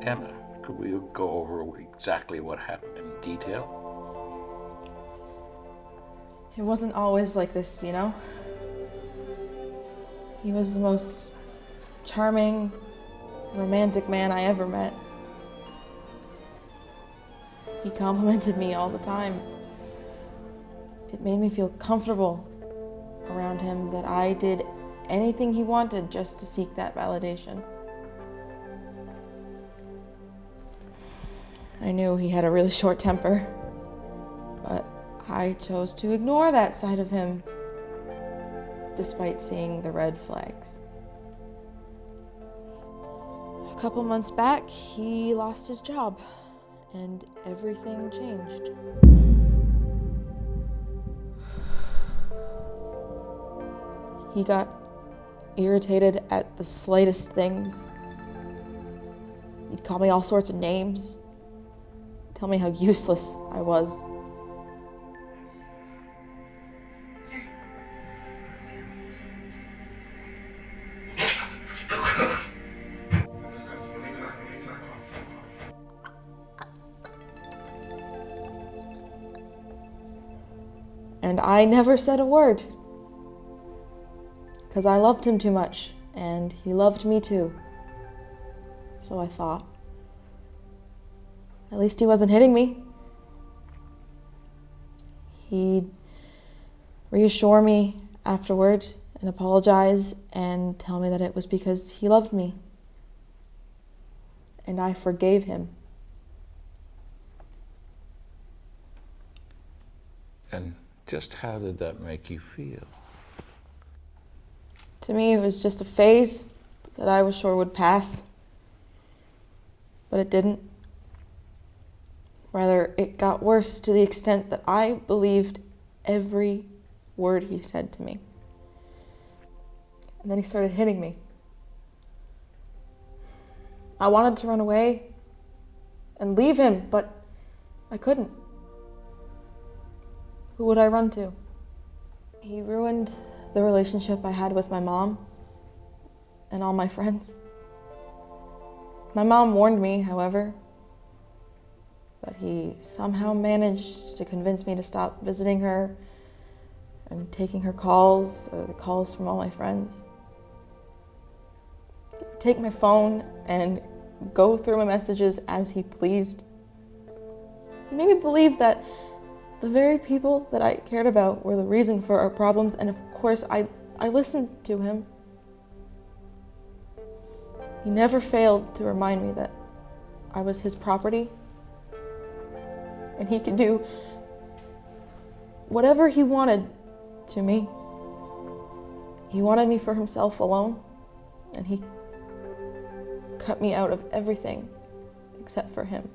Emma, could we go over exactly what happened in detail? It wasn't always like this, you know? He was the most charming, romantic man I ever met. He complimented me all the time. It made me feel comfortable around him that I did anything he wanted just to seek that validation. I knew he had a really short temper, but I chose to ignore that side of him, despite seeing the red flags. A couple months back, he lost his job, and everything changed. He got irritated at the slightest things. He'd call me all sorts of names, tell me how useless I was. And I never said a word, because I loved him too much, and he loved me too. So I thought, at least he wasn't hitting me. He'd reassure me afterwards and apologize and tell me that it was because he loved me. And I forgave him. And just how did that make you feel? To me, it was just a phase that I was sure would pass. But it didn't. Rather, it got worse to the extent that I believed every word he said to me. And then he started hitting me. I wanted to run away and leave him, but I couldn't. Who would I run to? He ruined the relationship I had with my mom and all my friends. My mom warned me, however, but he somehow managed to convince me to stop visiting her and taking her calls or the calls from all my friends. He'd take my phone and go through my messages as he pleased. He made me believe that the very people that I cared about were the reason for our problems, and of course I listened to him. He never failed to remind me that I was his property, and he could do whatever he wanted to me. He wanted me for himself alone, and he cut me out of everything except for him.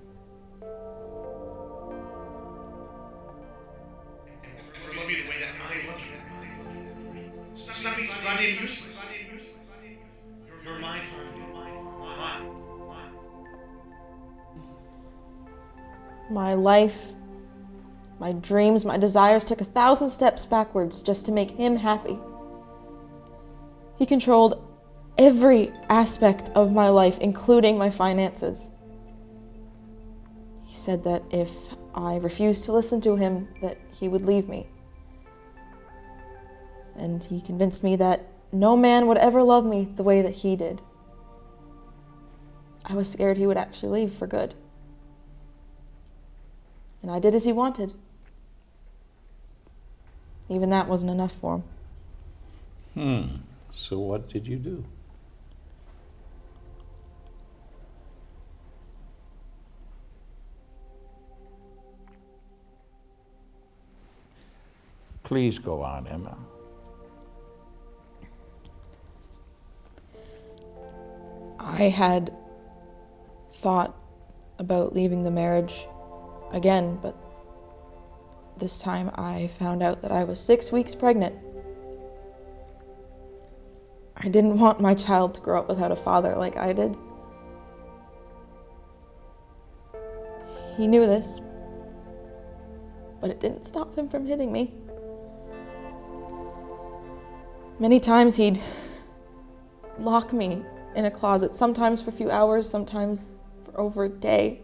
The way that I love you. Nothing's bloody and useless. You're mine for mine. My life, my dreams, my desires took 1,000 steps backwards just to make him happy. He controlled every aspect of my life, including my finances. He said that if I refused to listen to him, that he would leave me. And he convinced me that no man would ever love me the way that he did. I was scared he would actually leave for good. And I did as he wanted. Even that wasn't enough for him. So what did you do? Please go on, Emma. I had thought about leaving the marriage again, but this time I found out that I was 6 weeks pregnant. I didn't want my child to grow up without a father like I did. He knew this, but it didn't stop him from hitting me. Many times he'd lock me in a closet, sometimes for a few hours, sometimes for over a day.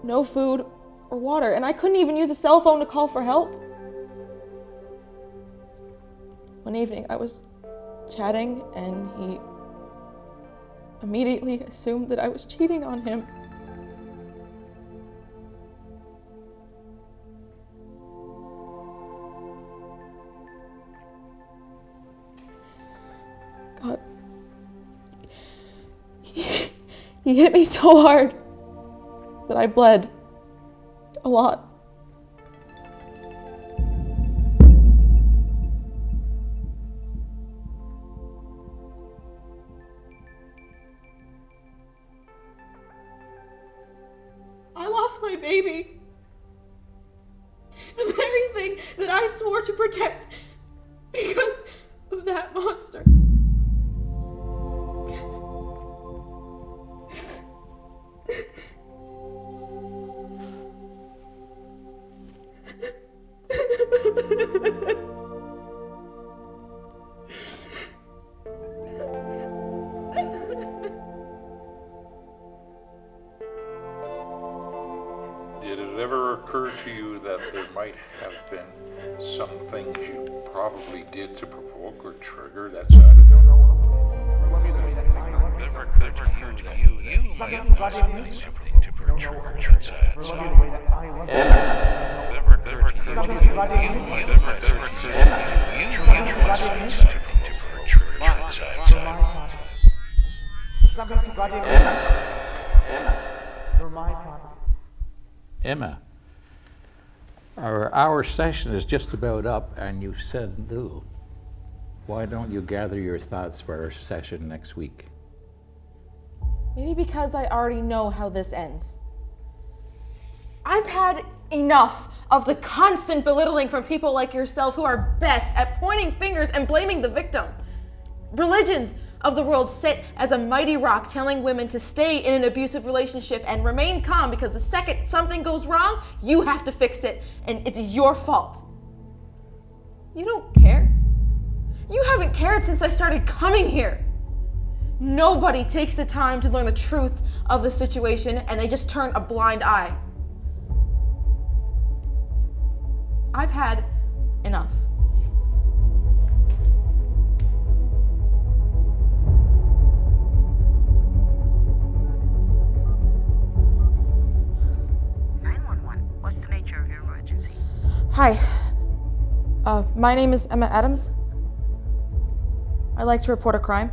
No food or water, and I couldn't even use a cell phone to call for help. One evening I was chatting and he immediately assumed that I was cheating on him. God, he hit me so hard that I bled a lot. I lost my baby. The very thing that I swore to protect because of that monster. Did it ever occur to you that there might have been some things you probably did to provoke or trigger that side of it? Never occurred to you might have done something to trigger that side. Never occurred to you might have done something to trigger that side. You're my property. Emma, our session is just about up, and you said no. Why don't you gather your thoughts for our session next week? Maybe because I already know how this ends. I've had enough of the constant belittling from people like yourself who are best at pointing fingers and blaming the victim. Religions of the world sit as a mighty rock telling women to stay in an abusive relationship and remain calm because the second something goes wrong, you have to fix it and it is your fault. You don't care. You haven't cared since I started coming here. Nobody takes the time to learn the truth of the situation and they just turn a blind eye. I've had enough. What's the nature of your emergency? Hi. My name is Emma Adams. I'd like to report a crime.